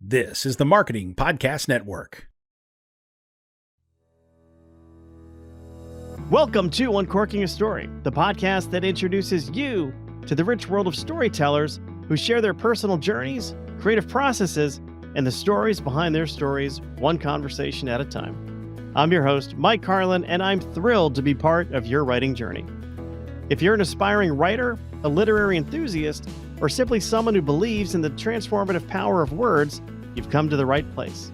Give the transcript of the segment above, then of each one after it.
This is the Marketing Podcast Network. Welcome to Uncorking a Story, the podcast that introduces you to the rich world of storytellers who share their personal journeys, creative processes, and the stories behind their stories, one conversation at a time. I'm your host, Mike Carlin, and I'm thrilled to be part of your writing journey. If you're an aspiring writer, a literary enthusiast, or simply someone who believes in the transformative power of words, you've come to the right place.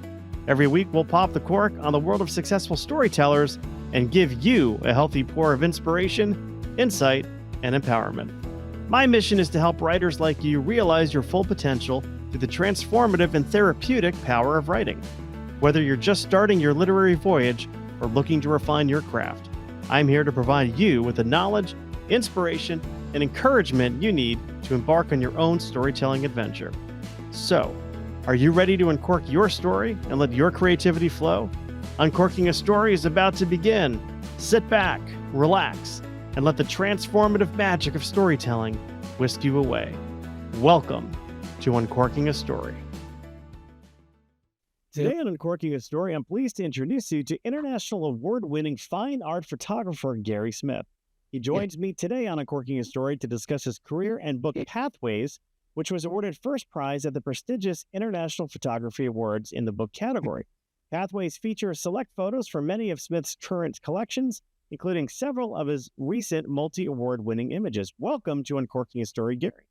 Every week, we'll pop the cork on the world of successful storytellers and give you a healthy pour of inspiration, insight, and empowerment. My mission is to help writers like you realize your full potential through the transformative and therapeutic power of writing. Whether you're just starting your literary voyage or looking to refine your craft, I'm here to provide you with the knowledge, inspiration, and encouragement you need to embark on your own storytelling adventure. So, are you ready to uncork your story and let your creativity flow? Uncorking a Story is about to begin. Sit back, relax, and let the transformative magic of storytelling whisk you away. Welcome to Uncorking a Story. Today on Uncorking a Story, I'm pleased to introduce you to international award-winning fine art photographer Gary Smith. He joins me today on Uncorking a Story to discuss his career and book Pathways, which was awarded first prize at the prestigious International Photography Awards in the book category. Pathways features select photos from many of Smith's current collections, including several of his recent multi-award winning images. Welcome to Uncorking a Story, Gary.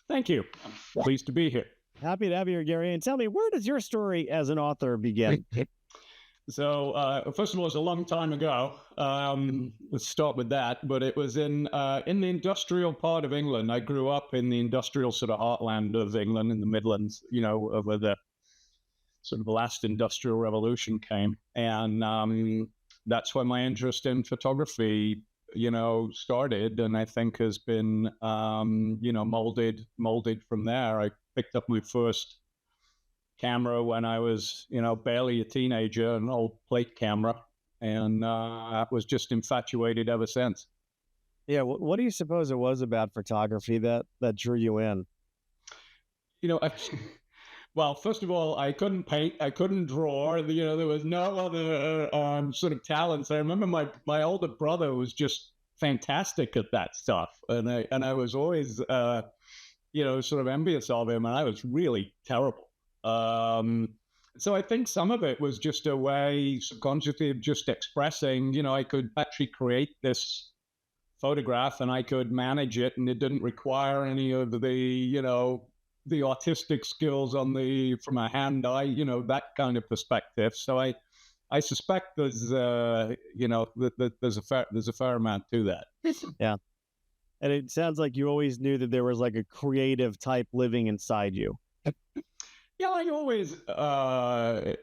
Thank you. I'm pleased to be here. Happy to have you here, Gary. And tell me, where does your story as an author begin? So, first of all, it's a long time ago. Let's start with that. But it was in the industrial part of England. I grew up in the industrial sort of heartland of England, in the Midlands, where the sort of the last industrial revolution came. And that's where my interest in photography, started. And I think has been, molded from there. I picked up my first camera when I was, barely a teenager, an old plate camera, and I was just infatuated ever since. Yeah, what do you suppose it was about photography that drew you in? Well, first of all, I couldn't paint, I couldn't draw. There was no other sort of talents. I remember my older brother was just fantastic at that stuff, and I was always sort of envious of him, and I was really terrible. So I think some of it was just a way subconsciously of just expressing, I could actually create this photograph and I could manage it, and it didn't require any of the artistic skills from a hand-eye, that kind of perspective. So I suspect there's there's a fair amount to that. Yeah. And it sounds like you always knew that there was like a creative type living inside you. Yeah, I always, I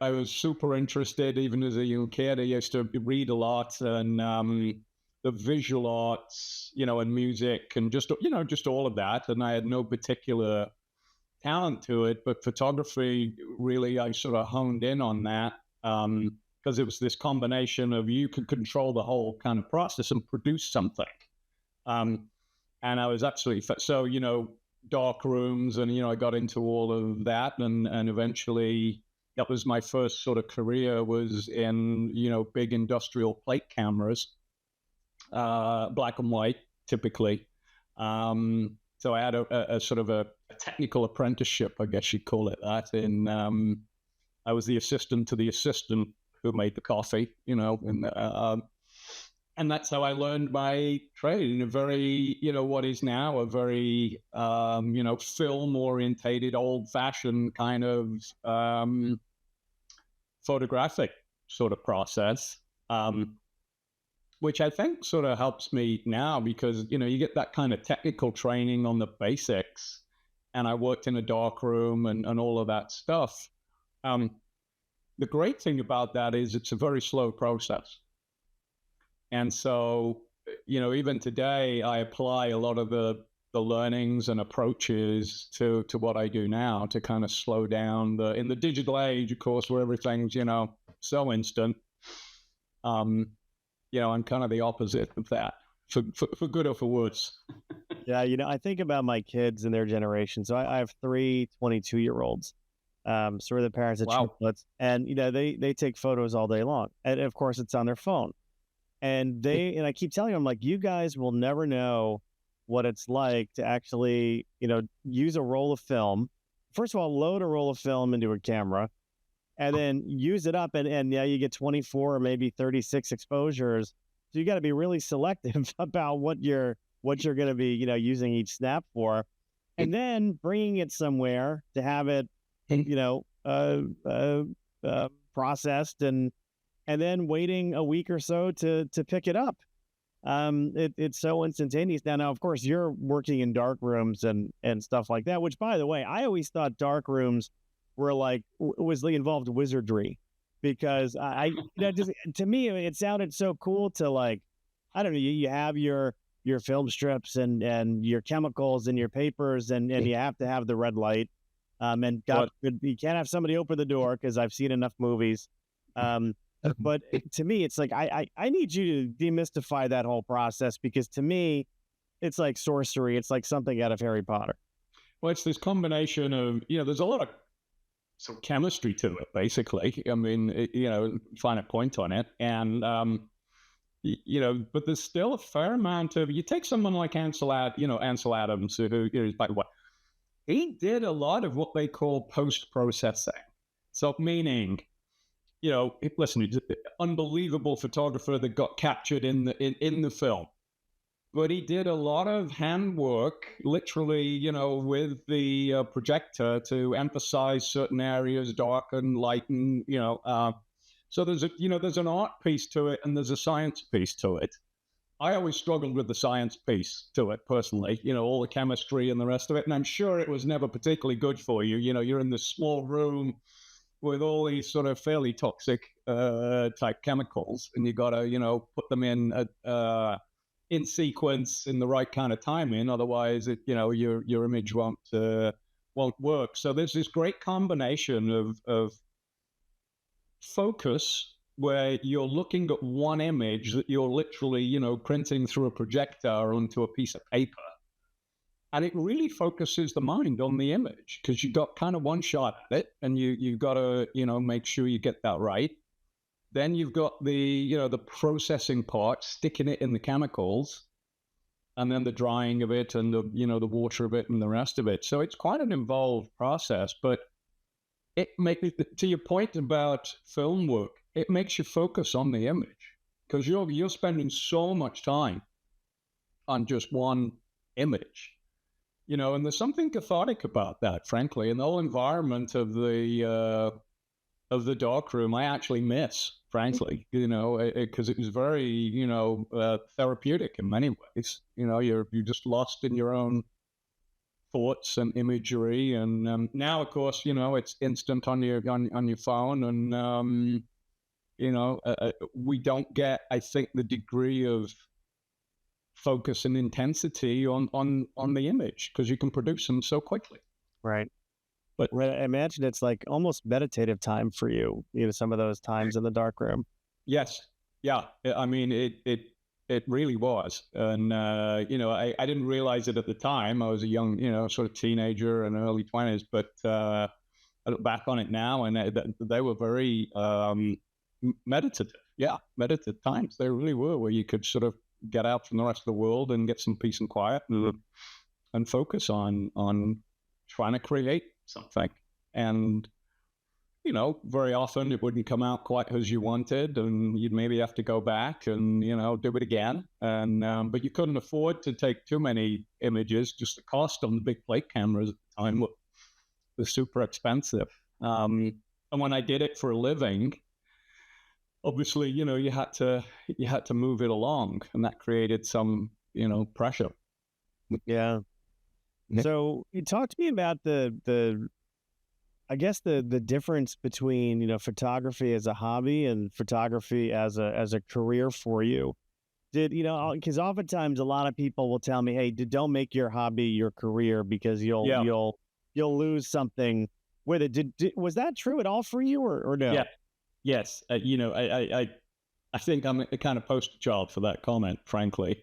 was super interested even as a young kid. I used to read a lot, and the visual arts, and music, and just all of that. And I had no particular talent to it, but photography, really, I sort of honed in on that because it was this combination of you could control the whole kind of process and produce something. And I was absolutely, so, dark rooms, and I got into all of that, and eventually that was my first sort of career, was in big industrial plate cameras, black and white typically. So I had a sort of a technical apprenticeship, I guess you'd call it that. And I was the assistant to the assistant who made the coffee, and that's how I learned my trade in a very, what is now a very, film-orientated, old-fashioned kind of photographic sort of process, which I think sort of helps me now because, you get that kind of technical training on the basics, and I worked in a dark room and all of that stuff. The great thing about that is it's a very slow process. And so, even today, I apply a lot of the learnings and approaches to what I do now to kind of slow down in the digital age, of course, where everything's, so instant. I'm kind of the opposite of that, for good or for worse. Yeah, I think about my kids and their generation. So I have three 22-year-olds. So we're the parents of Wow. triplets, and they take photos all day long, and of course it's on their phone. And I keep telling them, like, you guys will never know what it's like to actually use a roll of film. First of all, load a roll of film into a camera, and then use it up, and yeah, you get 24 or maybe 36 exposures. So you got to be really selective about what you're going to be using each snap for, and then bringing it somewhere to have it you know processed, and then waiting a week or so to pick it up. It's so instantaneous now. Of course, you're working in dark rooms and stuff like that, which, by the way, I always thought dark rooms were like involved wizardry, because just to me it sounded so cool to, like, I don't know, you have your film strips and your chemicals and your papers, and you have to have the red light, and God forbid you can't have somebody open the door, because I've seen enough movies. But to me, it's like I need you to demystify that whole process, because to me, it's like sorcery. It's like something out of Harry Potter. Well, it's this combination of, there's a lot of some chemistry to it, basically. I mean, find a point on it. And, but there's still a fair amount of, you take someone like Ansel Adams, who is, by the way, he did a lot of what they call post-processing. So meaning, listen, he's an unbelievable photographer that got captured in the film. But he did a lot of handwork, literally, with the projector to emphasize certain areas, darken, lighten, So there's an art piece to it, and there's a science piece to it. I always struggled with the science piece to it personally, all the chemistry and the rest of it. And I'm sure it was never particularly good for you. You're in this small room with all these sort of fairly toxic type chemicals, and you got to, put them in sequence in the right kind of timing. Otherwise, your image won't work. So there's this great combination of focus, where you're looking at one image that you're literally, printing through a projector onto a piece of paper. And it really focuses the mind on the image, because you got kind of one shot at it, and you got to, make sure you get that right. Then you've got the processing part, sticking it in the chemicals, and then the drying of it, and the water of it, and the rest of it. So it's quite an involved process, but it makes, to your point about film work, it makes you focus on the image, because you're spending so much time on just one image. And there's something cathartic about that, frankly. And the whole environment of the darkroom, I actually miss, frankly. Because it was very, therapeutic in many ways. You're just lost in your own thoughts and imagery. And now, of course, it's instant on your phone, and we don't get, I think, the degree of focus and intensity on the image, because you can produce them so quickly. Right. But I imagine it's like almost meditative time for you, some of those times in the dark room. yes, yeah, I mean, it really was. And I didn't realize it at the time. I was a young, sort of teenager and early 20s, but I look back on it now, and they were very meditative. Yeah, meditative times. They really were, where you could sort of get out from the rest of the world and get some peace and quiet, and focus on trying to create something. And very often it wouldn't come out quite as you wanted, and you'd maybe have to go back and do it again. And but you couldn't afford to take too many images. Just the cost on the big plate cameras at the time was super expensive. And when I did it for a living, obviously, you had to move it along, and that created some, pressure. Yeah. So you talk to me about the I guess the difference between, photography as a hobby and photography as a career for you. Because oftentimes a lot of people will tell me, hey, don't make your hobby your career, because you'll lose something with it. Was that true at all for you, or no? Yeah. Yes, I think I'm a kind of poster child for that comment, frankly.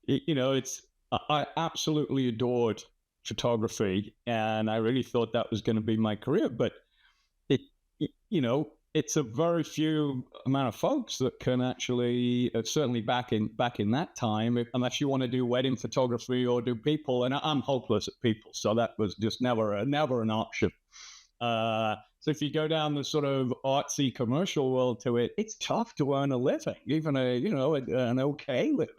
It's I absolutely adored photography, and I really thought that was going to be my career. But it's a very few amount of folks that can actually, certainly back in that time, unless you want to do wedding photography or do people, and I'm hopeless at people, so that was just never an option. So if you go down the sort of artsy commercial world to it, it's tough to earn a living, even an okay living.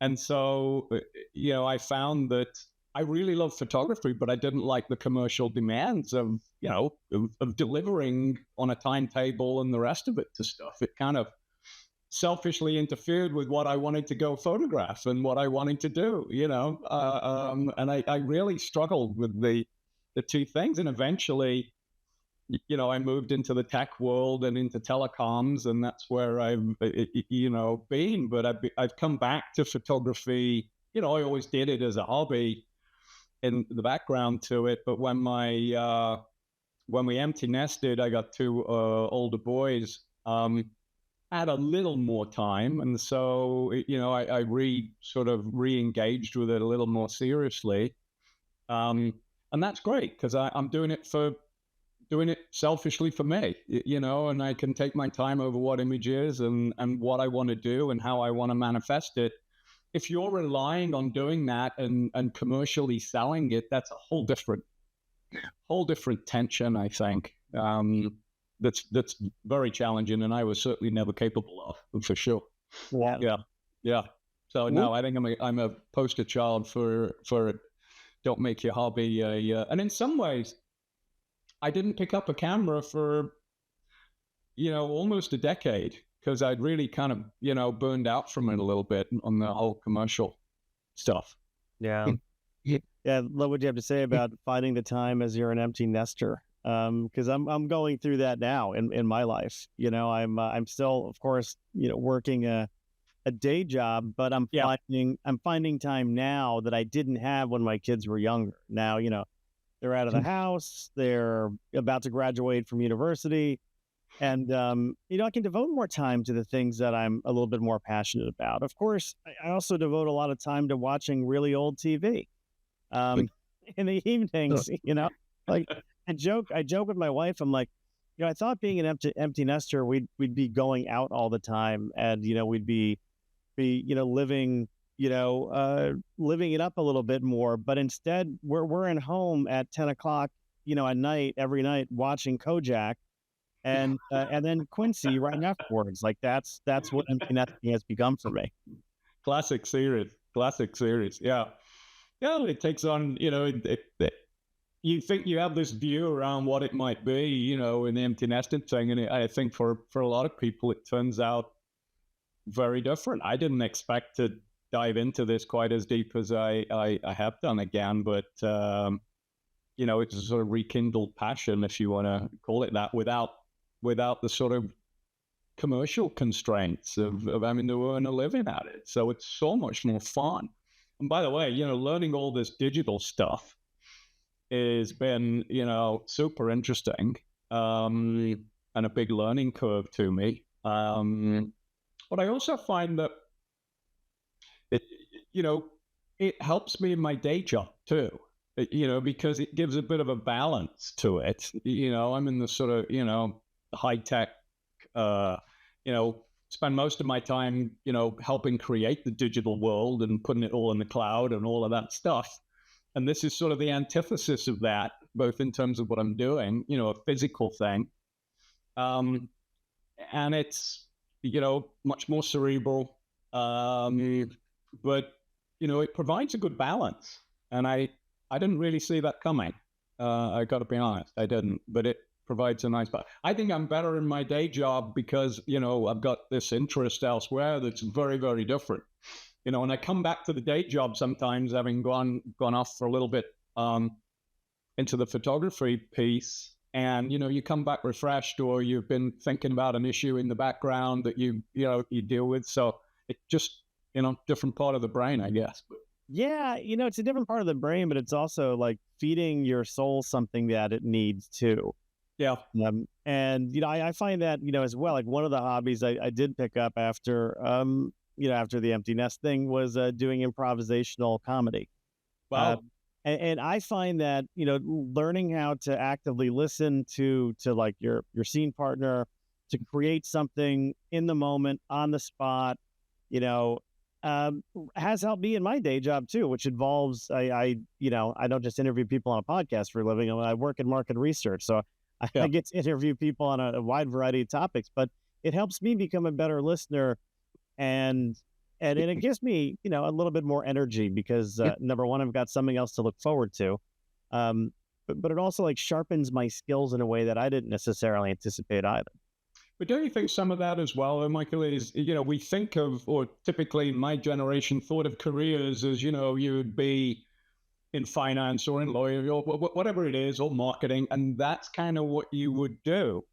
And so, I found that I really love photography, but I didn't like the commercial demands of delivering on a timetable and the rest of it to stuff. It kind of selfishly interfered with what I wanted to go photograph and what I wanted to do, and I really struggled with the two things. And eventually, I moved into the tech world and into telecoms, and that's where I've, been. But I've come back to photography. I always did it as a hobby in the background to it. But when we empty nested, I got two older boys. I had a little more time, and so I sort of re-engaged with it a little more seriously, and that's great because I'm doing it selfishly for me, and I can take my time over what image is and what I want to do and how I want to manifest it. If you're relying on doing that and commercially selling it, that's a whole different tension, I think. That's very challenging, and I was certainly never capable of, for sure. Yeah. So no, I think I'm a poster child for don't make your hobby and in some ways, I didn't pick up a camera for, almost a decade because I'd really kind of, burned out from it a little bit on the whole commercial stuff. Yeah. Yeah. Love what you have to say about finding the time as you're an empty nester. Because I'm going through that now in my life. I'm still, of course, working a day job, but I'm finding time now that I didn't have when my kids were younger. Now, they're out of the house. They're about to graduate from university. And, I can devote more time to the things that I'm a little bit more passionate about. Of course, I also devote a lot of time to watching really old TV in the evenings, like I joke with my wife. I'm like, I thought being an empty nester, we'd be going out all the time and, we'd be living living it up a little bit more, but instead we're in home at 10 o'clock, at night, every night watching Kojak and then Quincy right afterwards. Like that's what empty nesting has become for me. Classic series. Yeah. Yeah. It takes on, you think you have this view around what it might be, in the empty nesting thing. And I think for a lot of people, it turns out very different. I didn't expect to dive into this quite as deep as I have done again, but it's a sort of rekindled passion, if you want to call it that, without the sort of commercial constraints of having to earn a living at it. So it's so much more fun. And by the way, learning all this digital stuff has been, super interesting and a big learning curve to me. But I also find that it helps me in my day job too, because it gives a bit of a balance to it. I'm in the sort of, high tech, spend most of my time, helping create the digital world and putting it all in the cloud and all of that stuff. And this is sort of the antithesis of that, both in terms of what I'm doing, a physical thing. And it's, much more cerebral. But, it provides a good balance. And I didn't really see that coming. I got to be honest, I didn't. But it provides a nice balance. I think I'm better in my day job because, I've got this interest elsewhere that's very, very different. And I come back to the day job sometimes, having gone off for a little bit into the photography piece, and you come back refreshed, or you've been thinking about an issue in the background that you deal with. So it just different part of the brain, I guess. But yeah, it's a different part of the brain, but it's also like feeding your soul something that it needs too. Yeah. And I find that as well. Like one of the hobbies I did pick up after after the empty nest thing was doing improvisational comedy. Uh, Wow. and I find that, learning how to actively listen to like your scene partner, to create something in the moment, on the spot, you know, um, has helped me in my day job too, which involves I don't just interview people on a podcast for a living. I work in market research, so I Yeah. get to interview people on a wide variety of topics. But it helps me become a better listener, and it gives me a little bit more energy because number one, I've got something else to look forward to, but it also like sharpens my skills in a way that I didn't necessarily anticipate either. But don't you think some of that as well, Michael, is, we think of, or typically my generation thought of careers as, you'd be in finance or in lawyer or whatever it is, or marketing, and that's kind of what you would do,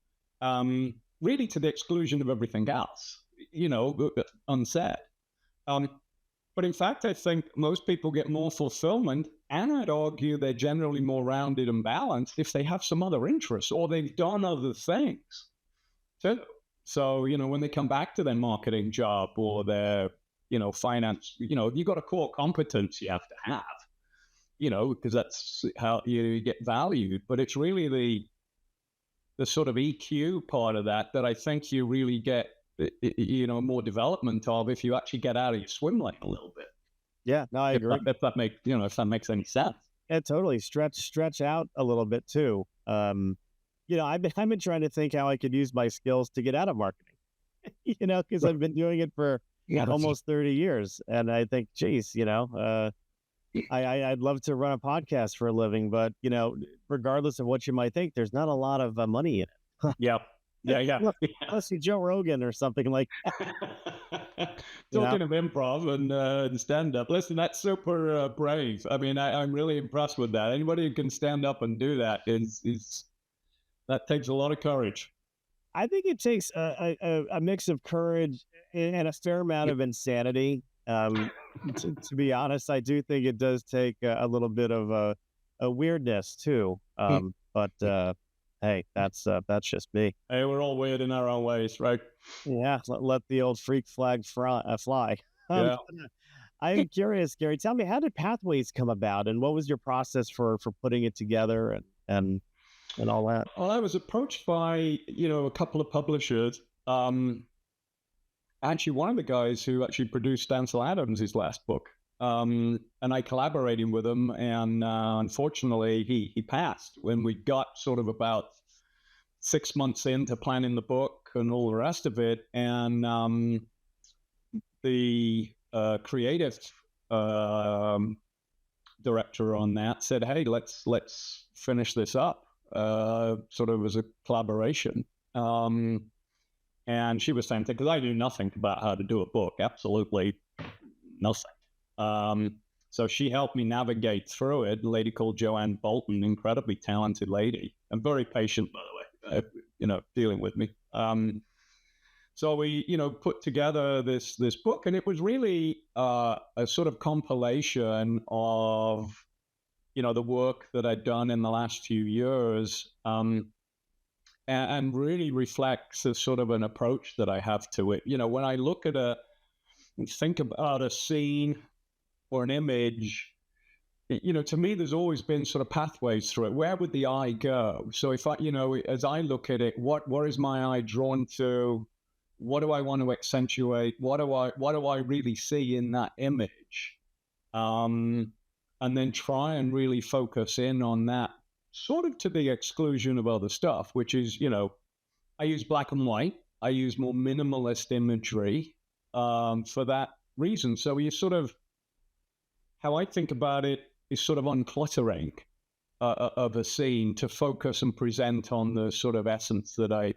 really to the exclusion of everything else, unsaid. Um, but in fact, I think most people get more fulfillment, and I'd argue they're generally more rounded and balanced if they have some other interests or they've done other things too. So, when they come back to their marketing job or their, finance, you've got a core competence you have to have, because that's how you get valued. But it's really the sort of EQ part of that I think you really get, more development of if you actually get out of your swim lane a little bit. Yeah, no, I agree. If that makes any sense. Yeah, totally. Stretch out a little bit too. I've been trying to think how I could use my skills to get out of marketing. Because I've been doing it for almost 30 years, and I think, geez, I'd love to run a podcast for a living, but regardless of what you might think, there's not a lot of money in it. Yeah. Yeah. Unless you're Joe Rogan or something like Talking of improv and stand up, listen, that's super brave. I mean, I'm really impressed with that. Anybody who can stand up and do that is that takes a lot of courage. I think it takes a mix of courage and a fair amount of insanity. To be honest, I do think it does take a little bit of a weirdness too. But hey, that's just me. Hey, we're all weird in our own ways, right? Yeah, let the old freak flag fly. Yeah. I'm curious, Gary. Tell me, how did Pathways come about, and what was your process for putting it together and all that? Well, I was approached by, a couple of publishers. Actually, one of the guys who actually produced Ansel Adams' last book. And I collaborated with him, and unfortunately, he passed when we got sort of about 6 months into planning the book and all the rest of it. And the creative director on that said, "Hey, let's finish this up." Sort of as a collaboration. And she was saying, because I knew nothing about how to do a book, absolutely nothing. So she helped me navigate through it. A lady called Joanne Bolton, incredibly talented lady, and very patient, by the way, dealing with me. So we, put together this book, and it was really a sort of compilation of, the work that I'd done in the last few years, and really reflects a sort of an approach that I have to it. When I look at think about a scene or an image, to me, there's always been sort of pathways through it. Where would the eye go? So if I, as I look at it, where is my eye drawn to? What do I want to accentuate? What do I really see in that image? And then try and really focus in on that, sort of to the exclusion of other stuff, which is, I use black and white. I use more minimalist imagery for that reason. So you sort of, how I think about it is sort of uncluttering of a scene to focus and present on the sort of essence that I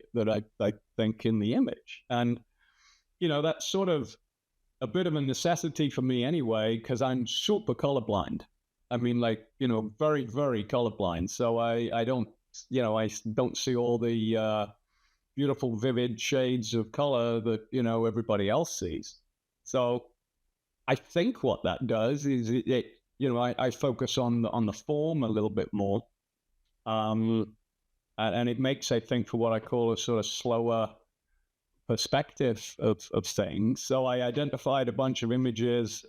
think in the image. And, that's sort of a bit of a necessity for me anyway, because I'm super colorblind. I mean, very, very colorblind. So I don't, I don't see all the beautiful, vivid shades of color that, everybody else sees. So I think what that does is I focus on the form a little bit more. And it makes, I think, for what I call a sort of slower perspective of things. So I identified a bunch of images,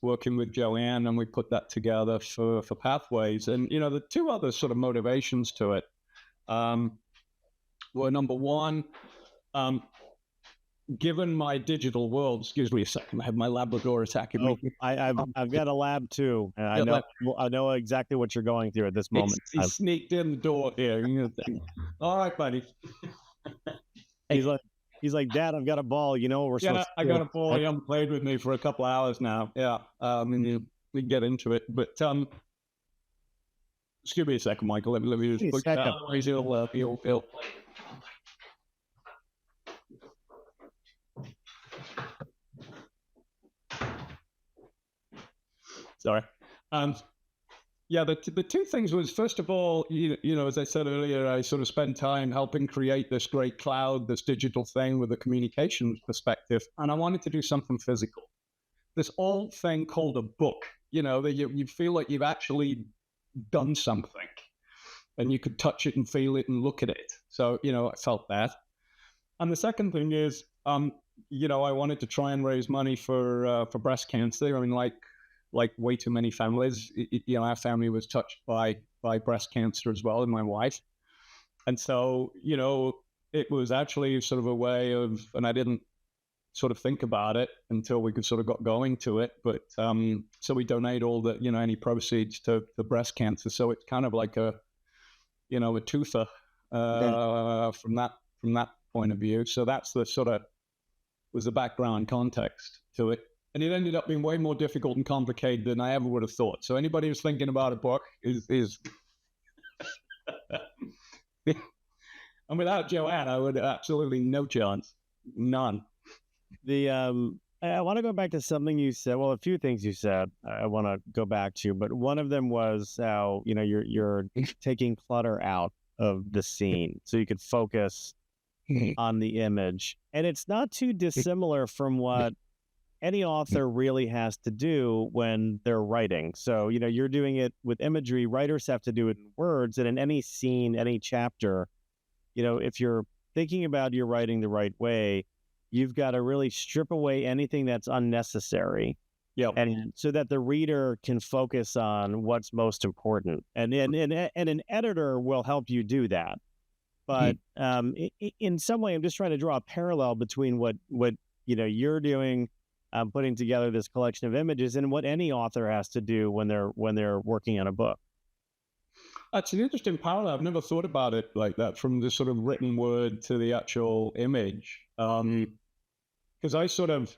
working with Joanne, and we put that together for Pathways. And, the two other sort of motivations to it were, number one, given my digital world, excuse me a second, I have my Labrador attacking me. I've got a lab too, and I know exactly what you're going through at this moment. He sneaked in the door here. All right, buddy. He's like, Dad, I've got a ball. You know what we're supposed to do. I got a ball. He hasn't played with me for a couple hours now. Yeah, we can get into it, but excuse me a second, Michael. Let me just put that. Otherwise, he'll. Sorry. The two things was, first of all, as I said earlier, I sort of spent time helping create this great cloud, this digital thing with a communications perspective, and I wanted to do something physical. This old thing called a book, that you feel like you've actually done something, and you could touch it and feel it and look at it. So, I felt that. And the second thing is, I wanted to try and raise money for breast cancer. I mean, like way too many families, our family was touched by breast cancer as well, and my wife. And so, it was actually sort of a way of, and I didn't sort of think about it until we could sort of got going to it. But so we donate all the, any proceeds to breast cancer. So it's kind of like a twofer from that point of view. So that's the sort of was the background context to it. And it ended up being way more difficult and complicated than I ever would have thought. So anybody who's thinking about a book is and without Joanne, I would absolutely no chance, none. I want to go back to something you said. Well, a few things you said I want to go back to, but one of them was how you're taking clutter out of the scene so you could focus on the image, and it's not too dissimilar from what any author really has to do when they're writing. So, you're doing it with imagery. Writers have to do it in words. And in any scene, any chapter, if you're thinking about your writing the right way, you've got to really strip away anything that's unnecessary. Yeah. And so that the reader can focus on what's most important. And an editor will help you do that. But in some way, I'm just trying to draw a parallel between what you're doing, putting together this collection of images, and what any author has to do when they're working on a book. That's an interesting parallel. I've never thought about it like that, from the sort of written word to the actual image. Because I sort of,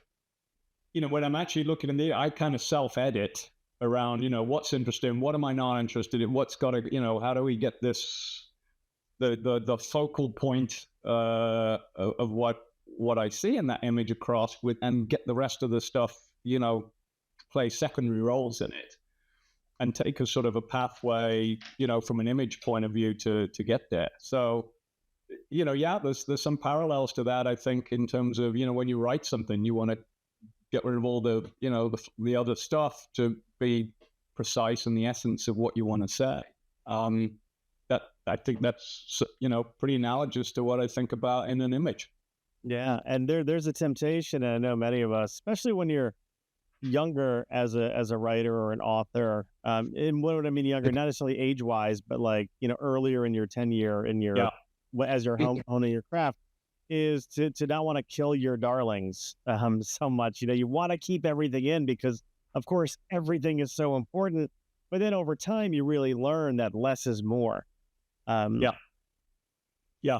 when I'm actually looking at it, I kind of self-edit around, what's interesting, what am I not interested in, what's got to, how do we get this, the focal point of what I see in that image across with, and get the rest of the stuff, play secondary roles in it, and take a sort of a pathway, from an image point of view to get there. So, there's some parallels to that, I think, in terms of, when you write something, you want to get rid of all the, the other stuff to be precise in the essence of what you want to say. That I think that's, pretty analogous to what I think about in an image. Yeah, and there's a temptation, and I know many of us, especially when you're younger as a writer or an author, and what I mean younger, not necessarily age-wise, but like, earlier in your tenure, in your as you're honing your craft, is to not want to kill your darlings so much. You want to keep everything in because, of course, everything is so important. But then over time, you really learn that less is more. Yeah,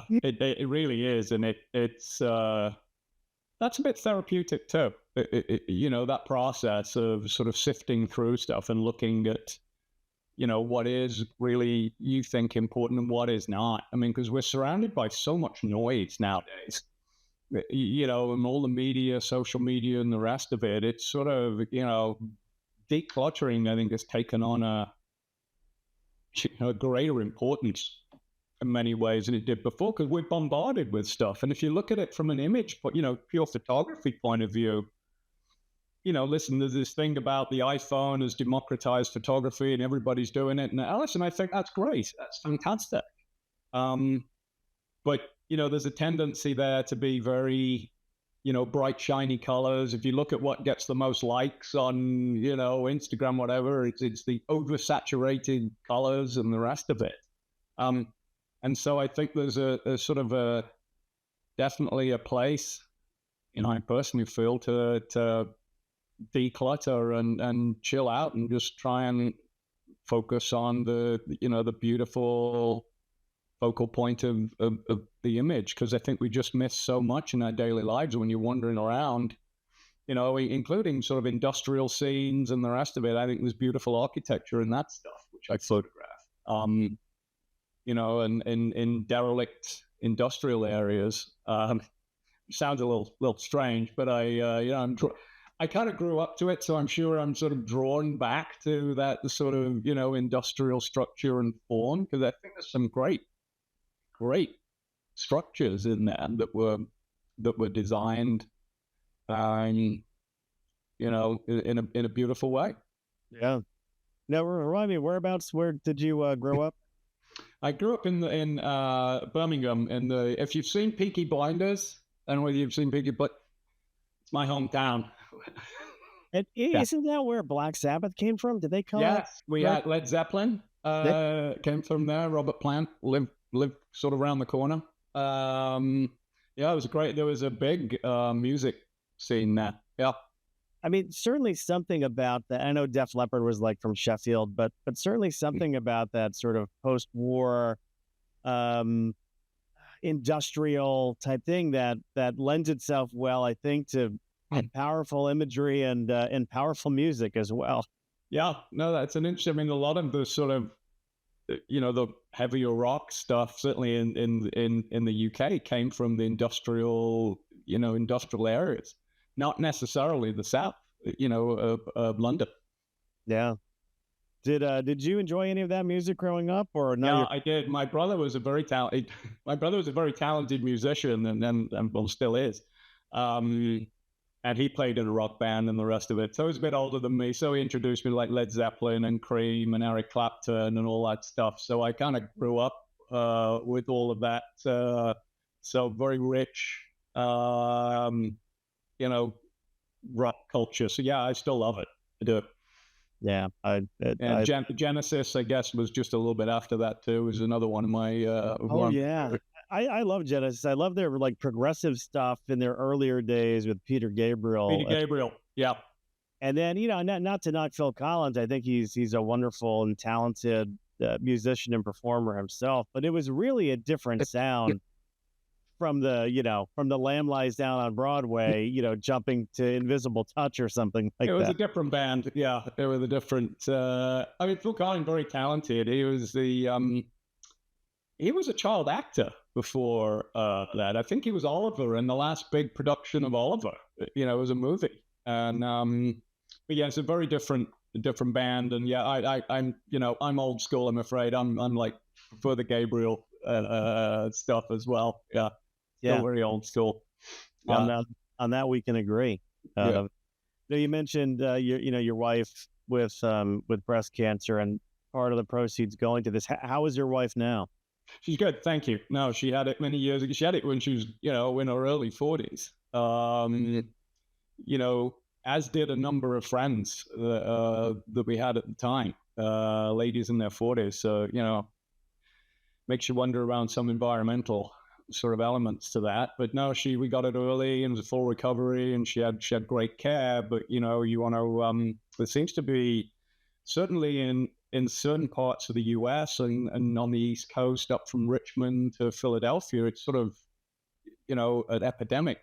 it really is, and it's that's a bit therapeutic too. That process of sort of sifting through stuff and looking at, what is really you think important and what is not. I mean, because we're surrounded by so much noise nowadays, and all the media, social media, and the rest of it. It's sort of, decluttering, I think, has taken on a greater importance in many ways than it did before, because we're bombarded with stuff. And if you look at it from an image, but pure photography point of view, listen, there's this thing about the iPhone has democratized photography and everybody's doing it. And listen, I think that's great. That's fantastic. But there's a tendency there to be very, bright, shiny colors. If you look at what gets the most likes on, Instagram, whatever, it's the oversaturated colors and the rest of it. And so I think there's a sort of definitely a place, I personally feel to declutter and chill out and just try and focus on the beautiful focal point of the image, because I think we just miss so much in our daily lives when you're wandering around, including sort of industrial scenes and the rest of it. I think there's beautiful architecture in that stuff, which I photograph. And in derelict industrial areas. Sounds a little strange, but I kind of grew up to it, so I'm sure I'm sort of drawn back to the sort of industrial structure and form, because I think there's some great structures in there that were designed, in a beautiful way. Yeah. Now, remind me, whereabouts? Where did you grow up? I grew up in Birmingham. If you've seen Peaky Blinders, I don't know whether you've seen Peaky, but it's my hometown. And isn't that where Black Sabbath came from? Did they come? Yes, we had Led Zeppelin came from there. Robert Plant lived sort of around the corner. It was great. There was a big music scene there. Yeah. I mean, certainly something about that. I know Def Leppard was like from Sheffield, but certainly something about that sort of post-war industrial type thing that lends itself well, I think, to powerful imagery and powerful music as well. Yeah, no, that's an interesting. I mean, a lot of the sort of the heavier rock stuff, certainly in the UK, came from the industrial areas. Not necessarily the South, of London. Yeah. Did you enjoy any of that music growing up, or no? Yeah, I did. My brother was a very talented musician, and well, still is. And he played in a rock band and the rest of it. So he was a bit older than me. So he introduced me to like Led Zeppelin and Cream and Eric Clapton and all that stuff. So I kind of grew up with all of that. So very rich. Rock culture. So yeah, I still love it. I do. Yeah. Genesis, I guess, was just a little bit after that too. Was another one of my. Yeah. I love Genesis. I love their like progressive stuff in their earlier days with Peter Gabriel. Yeah. And then not to knock Phil Collins. I think he's a wonderful and talented musician and performer himself. But it was really a different sound. From the Lamb Lies Down on Broadway, jumping to Invisible Touch or something like that. It was a different band. Yeah, it was a different. I mean, Phil Collins, very talented. He was he was a child actor before that. I think he was Oliver in the last big production of Oliver. It was a movie, and but yeah, it's a very different band. And yeah, I'm old school. I'm afraid I'm like prefer the Gabriel stuff as well. Yeah. Still very old school. On that we can agree. You mentioned your wife with breast cancer, and part of the proceeds going to this. How is your wife now? She's good, thank you. No, she had it many years ago. She had it when she was in her early 40s. As did a number of friends that we had at the time, ladies in their 40s. So makes you wonder around some environmental sort of elements to that. But no, we got it early and it was a full recovery, and she had great care. But you want to there seems to be, certainly in certain parts of the US and on the East Coast up from Richmond to Philadelphia, it's sort of an epidemic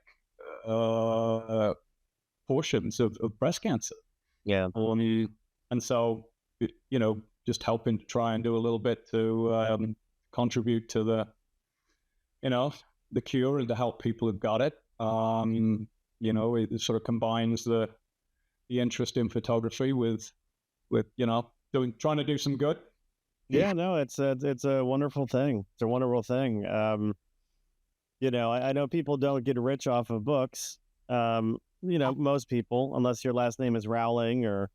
portions of breast cancer. Yeah. And so just helping to try and do a little bit to contribute to the cure and to help people who've got it. It sort of combines the interest in photography with trying to do some good. Yeah, no, it's a wonderful thing. It's a wonderful thing. I know people don't get rich off of books. Most people, unless your last name is Rowling or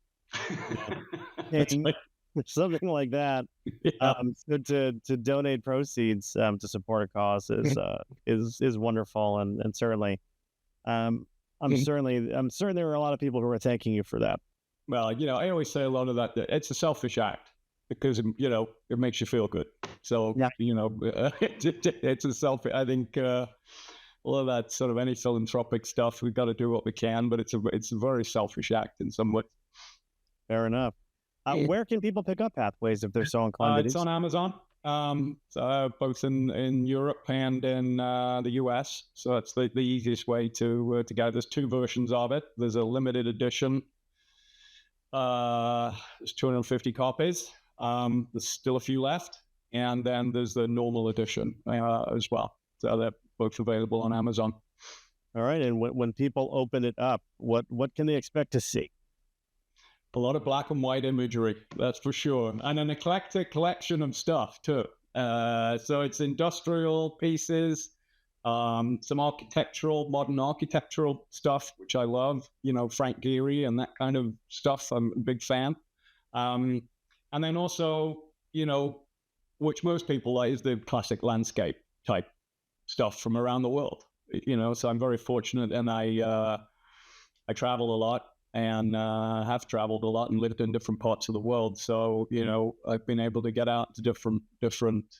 something like that. Yeah. So to donate proceeds to support a cause is wonderful, and certainly I'm certain there are a lot of people who are thanking you for that. Well, I always say a lot of that it's a selfish act because, it makes you feel good. So, Yeah. it's a selfish, I think, all of that sort of any philanthropic stuff, we've got to do what we can, but it's a very selfish act in some way. Fair enough. Yeah. Where can people pick up Pathways if they're so inclined to do It's on so? Amazon, both in Europe and in the US. So that's the easiest way to get it. There's two versions of it. There's a limited edition. There's 250 copies. There's still a few left, and then there's the normal edition as well. So they're both available on Amazon. All right. And when people open it up, what can they expect to see? A lot of black and white imagery, that's for sure, and an eclectic collection of stuff too. So it's industrial pieces, some modern architectural stuff, which I love. Frank Gehry and that kind of stuff. I'm a big fan. And then also, which most people like, is the classic landscape type stuff from around the world. So I'm very fortunate, and I travel a lot, and have traveled a lot and lived in different parts of the world. So, I've been able to get out to different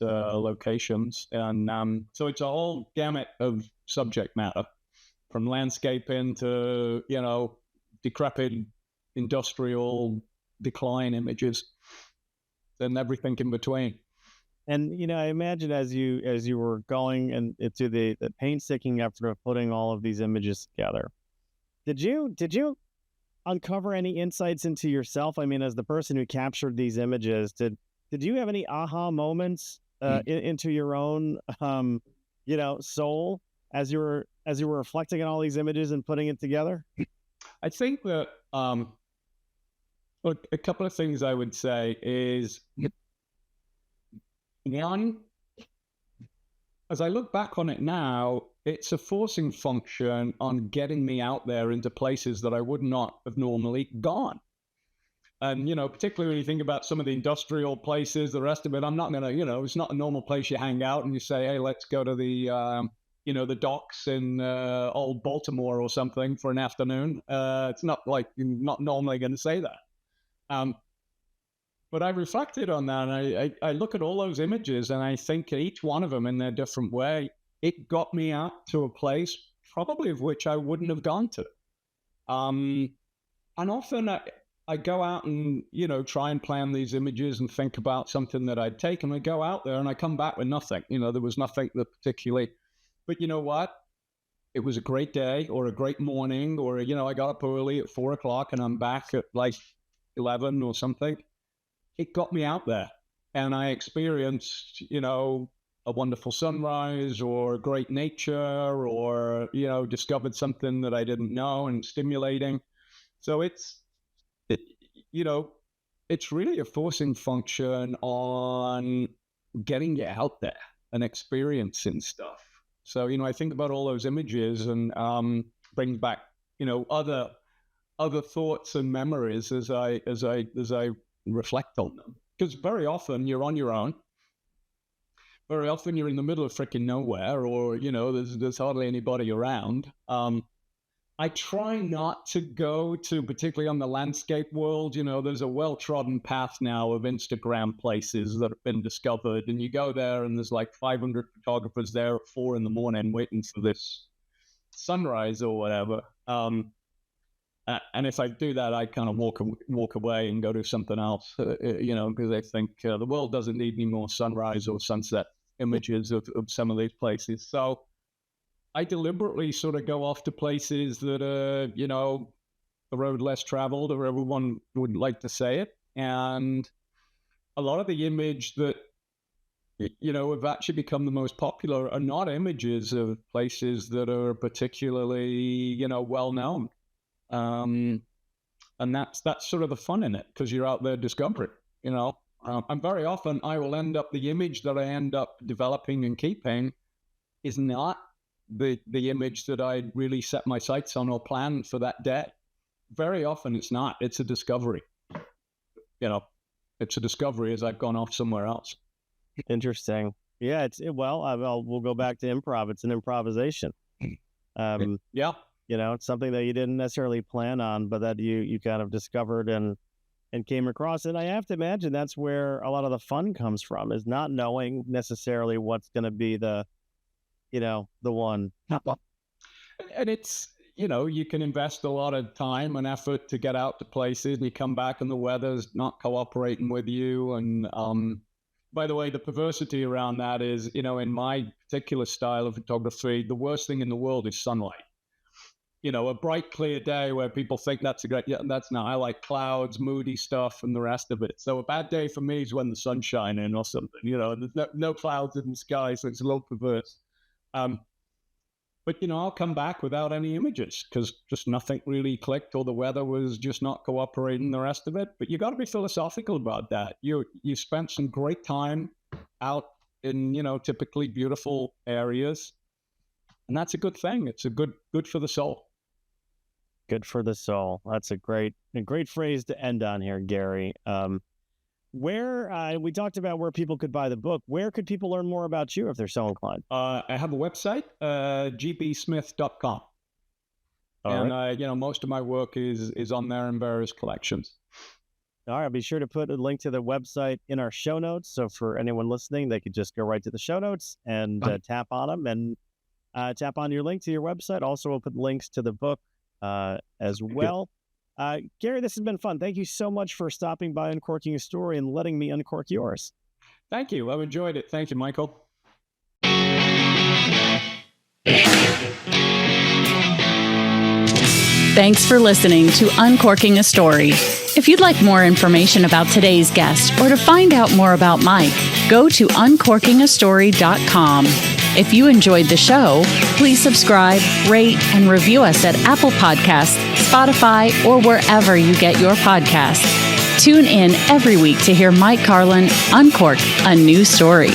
locations. And so it's a whole gamut of subject matter, from landscaping to, decrepit industrial decline images and everything in between. And I imagine as you were going and into the painstaking effort of putting all of these images together, did you uncover any insights into yourself? I mean, as the person who captured these images, did you have any aha moments into your own soul as you were reflecting on all these images and putting it together? I think that a couple of things I would say is, one, as I look back on it now, it's a forcing function on getting me out there into places that I would not have normally gone. And, particularly when you think about some of the industrial places, the rest of it, I'm not going to, it's not a normal place you hang out and you say, hey, let's go to the docks in old Baltimore or something for an afternoon. It's not like, you're not normally going to say that. But I reflected on that, and I look at all those images, and I think each one of them in their different way, it got me out to a place probably of which I wouldn't have gone to. And often I go out and, try and plan these images and think about something that I'd take, and I go out there and I come back with nothing. There was nothing that particularly, but you know what? It was a great day or a great morning, or, I got up early at 4:00 and I'm back at like 11 or something. It got me out there, and I experienced, a wonderful sunrise or great nature, or, discovered something that I didn't know, and stimulating. So it's really a forcing function on getting you out there and experiencing stuff. So, I think about all those images and bring back, other thoughts and memories as I reflect on them, because very often you're on your own. Very often you're in the middle of freaking nowhere, or there's hardly anybody around. I try not to go to, particularly on the landscape world, there's a well-trodden path now of Instagram places that have been discovered, and you go there and there's like 500 photographers there at 4 a.m. waiting for this sunrise or whatever. And if I do that, I kind of walk away and go do something else, because I think the world doesn't need any more sunrise or sunset images of some of these places. So I deliberately sort of go off to places that are, the road less traveled, or everyone would like to say it. And a lot of the image that, have actually become the most popular are not images of places that are particularly, well known. And that's sort of the fun in it, because you're out there discovering, and very often I will end up, the image that I end up developing and keeping is not the image that I really set my sights on or planned for that day. Very often it's not, it's a discovery, it's a discovery as I've gone off somewhere else. Interesting. Yeah, we'll go back to improv. It's an improvisation. Yeah. It's something that you didn't necessarily plan on, but that you kind of discovered and came across. And I have to imagine that's where a lot of the fun comes from, is not knowing necessarily what's going to be the one. And it's, you can invest a lot of time and effort to get out to places, and you come back and the weather's not cooperating with you. And by the way, the perversity around that is, in my particular style of photography, the worst thing in the world is sunlight. A bright, clear day where people think that's a great, that's not. I like clouds, moody stuff, and the rest of it. So a bad day for me is when the sun's shining or something, there's no clouds in the sky, so it's a little perverse. But, I'll come back without any images because just nothing really clicked, or the weather was just not cooperating, the rest of it. But you got to be philosophical about that. You spent some great time out in, typically beautiful areas. And that's a good thing. It's good for the soul. Good for the soul. That's a great phrase to end on here, Gary. Where we talked about where people could buy the book. Where could people learn more about you if they're so inclined? I have a website, gbsmith.com. And right. most of my work is on there in various collections. All right, I'll be sure to put a link to the website in our show notes. So for anyone listening, they could just go right to the show notes and tap on them and tap on your link to your website. Also, we'll put links to the book as well. Gary, this has been fun. Thank you so much for stopping by Uncorking a Story and letting me uncork yours. Thank you. I've enjoyed it. Thank you, Michael. Thanks for listening to Uncorking a Story. If you'd like more information about today's guest or to find out more about Mike, go to uncorkingastory.com. If you enjoyed the show, please subscribe, rate, and review us at Apple Podcasts, Spotify, or wherever you get your podcasts. Tune in every week to hear Mike Carlin uncork a new story.